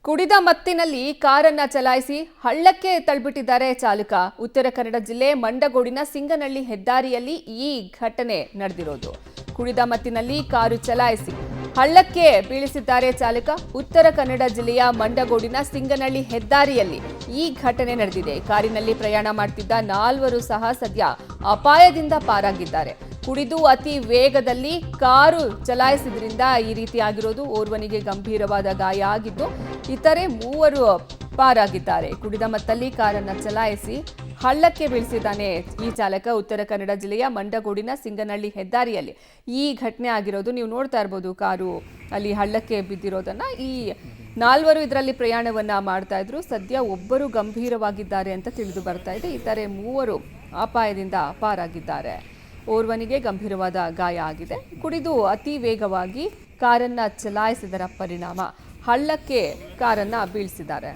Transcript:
ಕುಡಿದ ಮತ್ತಿನಲ್ಲಿ ಕಾರನ್ನ ಚಲಾಯಿಸಿ ಹಳ್ಳಕ್ಕೆ ತಳ್ಳಿಬಿಟ್ಟಿದ್ದಾರೆ ಚಾಲಕ. ಉತ್ತರ ಕನ್ನಡ ಜಿಲ್ಲೆ ಮಂಡಗೋಡಿನ ಸಿಂಗನಹಳ್ಳಿ ಹೆದ್ದಾರಿಯಲ್ಲಿ ಈ ಘಟನೆ ನಡೆದಿರೋದು. ಕುಡಿದ ಮತ್ತಿನಲ್ಲಿ ಕಾರು ಚಲಾಯಿಸಿ ಹಳ್ಳಕ್ಕೆ ಬೀಳಿಸಿದ್ದಾರೆ ಚಾಲಕ. ಉತ್ತರ ಕನ್ನಡ ಜಿಲ್ಲೆಯ ಮಂಡಗೋಡಿನ ಸಿಂಗನಹಳ್ಳಿ ಹೆದ್ದಾರಿಯಲ್ಲಿ ಈ ಘಟನೆ ನಡೆದಿದೆ. ಕಾರಿನಲ್ಲಿ ಪ್ರಯಾಣ ಮಾಡುತ್ತಿದ್ದ 4 ಸಹ ಸದ್ಯ ಅಪಾಯದಿಂದ ಪಾರಾಗಿದ್ದಾರೆ. ಕುಡಿದು ಅತಿ ವೇಗದಲ್ಲಿ ಕಾರು ಚಲಾಯಿಸಿದ್ರಿಂದ ಈ ರೀತಿ ಆಗಿರೋದು. ಓರ್ವನಿಗೆ ಗಂಭೀರವಾದ ಗಾಯ ಆಗಿದ್ದು ಇತರೆ 3 ಪಾರಾಗಿದ್ದಾರೆ. ಕುಡಿದ ಮತ್ತಲ್ಲಿ ಕಾರನ್ನ ಚಲಾಯಿಸಿ ಹಳ್ಳಕ್ಕೆ ಬೀಳಿಸಿದ್ದಾನೆ ಈ ಚಾಲಕ. ಉತ್ತರ ಕನ್ನಡ ಜಿಲ್ಲೆಯ ಮಂಡಗೋಡಿನ ಸಿಂಗನಹಳ್ಳಿ ಹೆದ್ದಾರಿಯಲ್ಲಿ ಈ ಘಟನೆ ಆಗಿರೋದು. ನೀವು ನೋಡ್ತಾ ಇರಬಹುದು ಕಾರು ಅಲ್ಲಿ ಹಳ್ಳಕ್ಕೆ ಬಿದ್ದಿರೋದನ್ನ. ಈ 4 ಇದರಲ್ಲಿ ಪ್ರಯಾಣವನ್ನ ಮಾಡ್ತಾ ಇದ್ರು. ಸದ್ಯ ಒಬ್ಬರು ಗಂಭೀರವಾಗಿದ್ದಾರೆ ಅಂತ ತಿಳಿದು ಬರ್ತಾ ಇದೆ. ಇತರೆ 3 ಅಪಾಯದಿಂದ ಪಾರಾಗಿದ್ದಾರೆ. ಓರ್ವನಿಗೆ ಗಂಭೀರವಾದ ಗಾಯ ಆಗಿದೆ. ಕುಡಿದು ಅತಿ ವೇಗವಾಗಿ ಕಾರನ್ನ ಚಲಾಯಿಸಿದರ ಪರಿಣಾಮ ಹಳ್ಳಕ್ಕೆ ಕಾರನ್ನ ಬೀಳಿಸಿದ್ದಾರೆ.